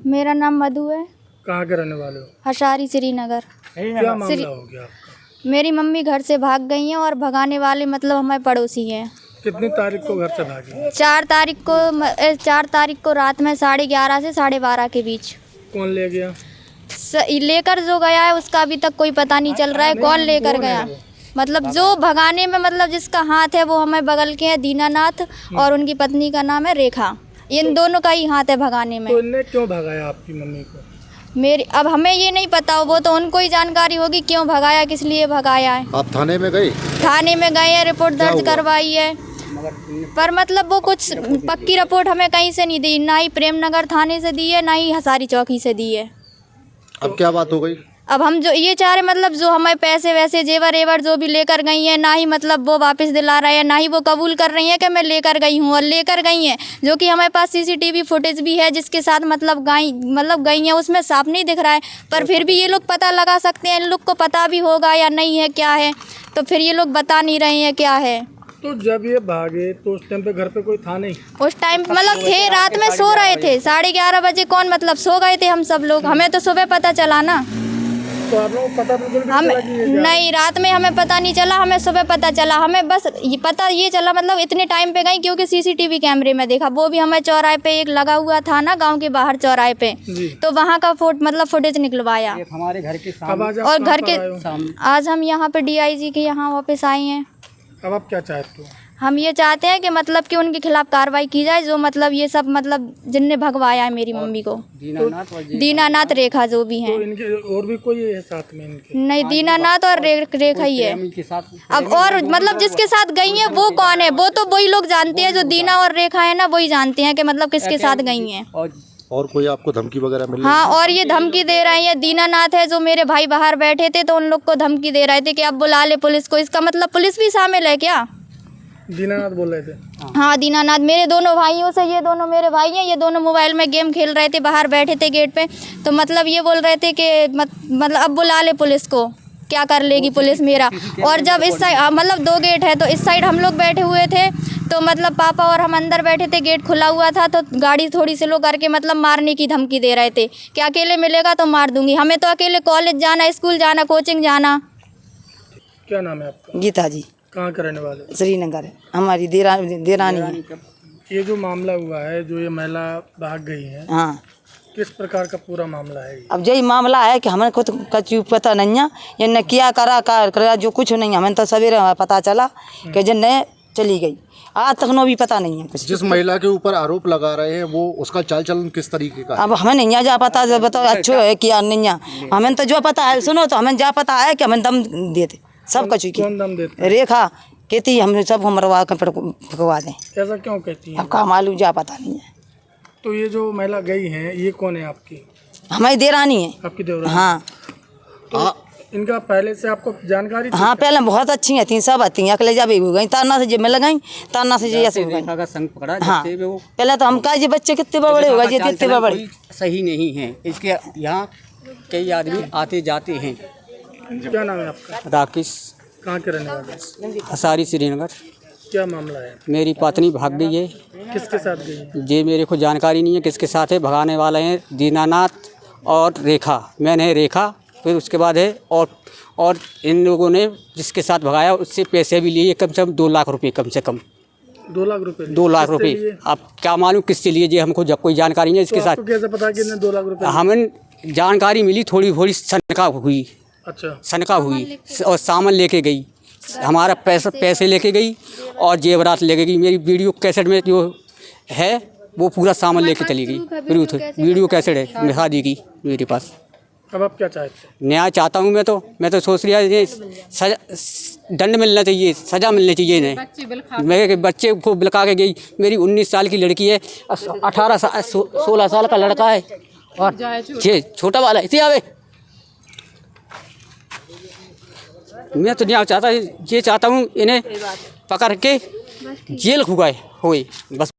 मेरा नाम मधु है। कहाँ के रहने वाले हो? हशारी श्रीनगर। क्या मामला हो गया आपका? मेरी मम्मी घर से भाग गई हैं और भगाने वाले मतलब हमारे पड़ोसी हैं। कितनी तारीख को घर से भागी? 4 तारीख को रात में 11:30 से 12:30 के बीच। कौन ले गया? लेकर जो गया है उसका अभी तक कोई पता नहीं चल रहा है कौन लेकर गया। मतलब जो भगाने में मतलब जिसका हाथ है वो हमें बगल के हैं, दीनानाथ, और उनकी पत्नी का नाम है रेखा। इन दोनों का ही हाथ है भगाने में। तो इनने क्यों भगाया आपकी मम्मी को? अब हमें ये नहीं पता, वो तो उनको ही जानकारी होगी क्यों भगाया, किस लिए भगाया है। आप थाने में गए? थाने में गए हैं, रिपोर्ट दर्ज करवाई है, पर मतलब वो कुछ पक्की रिपोर्ट हमें कहीं से नहीं दी, ना ही प्रेमनगर थाने से दी है, ना ही हसारी चौकी से दी है। अब क्या बात हो गई? अब हम जो ये चाह रहे मतलब जो हमें पैसे वैसे जेवर एवर जो भी लेकर गई हैं, ना ही मतलब वो वापस दिला रहे हैं, ना ही वो कबूल कर रही हैं कि मैं लेकर गई हूँ, और लेकर गई हैं जो कि हमारे पास सीसीटीवी फुटेज भी है जिसके साथ मतलब गई हैं, उसमें साफ नहीं दिख रहा है, पर फिर भी ये लोग पता लगा सकते हैं। इन लोग को पता भी होगा या नहीं है क्या है, तो फिर ये लोग बता नहीं रहे हैं क्या है। तो जब ये भागे तो उस टाइम पे घर पे कोई था नहीं? उस टाइम मतलब थे, रात में सो रहे थे, 11:30 बजे कौन मतलब सो गए थे हम सब लोग, हमें तो सुबह पता चला ना। तो आप लोगों को पता बिल्कुल भी हम नहीं चला कि ये जा- नहीं, रात में हमें पता नहीं चला, हमें सुबह पता चला। हमें बस ये पता ये चला मतलब इतने टाइम पे गई क्योंकि सीसीटीवी कैमरे में देखा, वो भी हमें चौराहे पे एक लगा हुआ था ना, गांव के बाहर चौराहे पे, तो वहाँ का फुटेज निकलवाया। हमारे घर के अब आज आप और कहाँ घर पर के आए हो? आज हम यहाँ पे DIG के यहाँ वापस आए हैं। अब आप क्या चाहते हो? हम ये चाहते हैं कि मतलब कि उनके खिलाफ कार्रवाई की जाए, जो मतलब ये सब मतलब जिनने भगवाया है मेरी मम्मी को, दीनानाथ रेखा जो भी हैं। तो इनके और भी कोई है साथ में इनके? नहीं, दीनानाथ और रेखा ही है। अब और मतलब जिसके साथ गई हैं वो कौन है, वो तो वही लोग जानते हैं, जो दीना और रेखा है ना वही जानते हैं कि मतलब किसके साथ गई हैं। और कोई आपको धमकी वगैरह मिली? हाँ, और ये धमकी दे रही है। दीनानाथ है जो मेरे भाई बाहर बैठे थे तो उन लोग को धमकी दे रहे थे कि अब बुला ले पुलिस को। इसका मतलब पुलिस भी शामिल है क्या? दीनानाथ बोल रहे थे? हाँ, दीनानाथ मेरे दोनों भाइयों से, ये दोनों मेरे भाई हैं, ये दोनों मोबाइल में गेम खेल रहे थे, बाहर बैठे थे गेट पे, तो मतलब ये बोल रहे थे कि मतलब अब बुला ले पुलिस को, क्या कर लेगी पुलिस मेरा। और जब इस साइड मतलब 2 गेट है, तो इस साइड हम लोग बैठे हुए थे, तो मतलब पापा और हम अंदर बैठे थे, गेट खुला हुआ था, तो गाड़ी थोड़ी सी लो करके मतलब मारने की धमकी दे रहे थे कि अकेले मिलेगा तो मार दूंगी। हमें तो अकेले कॉलेज जाना, स्कूल जाना, कोचिंग जाना। क्या नाम है आपका? गीता जी, कहाँ के रहने वाले हो? श्रीनगर। हमारी देरानी है। ये जो मामला हुआ है, जो ये महिला भाग गई है, हाँ, किस प्रकार का पूरा मामला है ये? अब यही मामला है कि हमें खुद कुछ पता नहीं है, जिनने किया करा जो कुछ नहीं, हमें तो सवेरे पता चला कि जिनने चली गई, आज तक नो भी पता नहीं है कुछ। जिस महिला के ऊपर आरोप लगा रहे हैं वो उसका चाल चलन किस तरीके का है? अब हमें नहीं जा पता, जब बताओ अच्छो है किया नहीं है, हमें तो जो पता है सुनो, तो हमें जा पता है कि हमें दम देते सब कुछ की। कौन दम देते? रेखा कहती हम सब मरवा कर फकवा दें। ऐसा क्यों कहती है? अब का मालूम, जा पता नहीं है। तो ये जो महिला गई है ये कौन है आपकी? हमारी देरानी है। आपकी देवरानी? हाँ तो इनका पहले से आपको जानकारी थी? हाँ, पहले बहुत अच्छी थी, सब आती हैं, अकेले जब हो गई, ताना से जब में लगाई, ताना से जैसे हो गई। संग पकड़ा हाँ, पहले तो हम कहा बच्चे कितने बड़े हो गए, कितने बड़े। सही नहीं है, इसके यहाँ कई आदमी आते जाते हैं। क्या नाम है आपका? राकेश, कहाँ के रहने वाले? हसारी श्रीनगर। क्या मामला है? मेरी पत्नी भाग गई है। किसके साथ गई है? ये मेरे को जानकारी नहीं है किसके साथ है। भगाने वाले हैं दीनानाथ और रेखा, मैंने रेखा, फिर उसके बाद है और इन लोगों ने जिसके साथ भगाया उससे पैसे भी लिए, कम से कम 2 लाख रुपये, कम से कम 2 लाख रुपए? 2 लाख रुपये। अब क्या मालूम किससे लिए, ये हमको जब कोई जानकारी नहीं है इसके तो साथ। आपको कैसे पता कि इन्हें 2 लाख रुपए? हमें जानकारी मिली, थोड़ी शंका हुई। अच्छा। शंका हुई और सामान लेके गई, हमारा पैसे लेके गई और जेवरात लेके गई। मेरी वीडियो कैसेट में जो है वो पूरा सामान लेके चली गई। वीडियो कैसेट है शादी की मेरे पास। अब आप क्या चाहते हैं? न्याय चाहता हूँ मैं तो सोच रहा ये दंड मिलना चाहिए, सज़ा मिलनी चाहिए इन्हें। मेरे बच्चे को बिलका के गई, मेरी 19 साल की लड़की है, 16 साल का लड़का है और छोटा वाला इसी आवे। मैं तो न्याय चाहता, ये चाहता हूँ इन्हें पकड़ के जेल खुगाए हुए बस।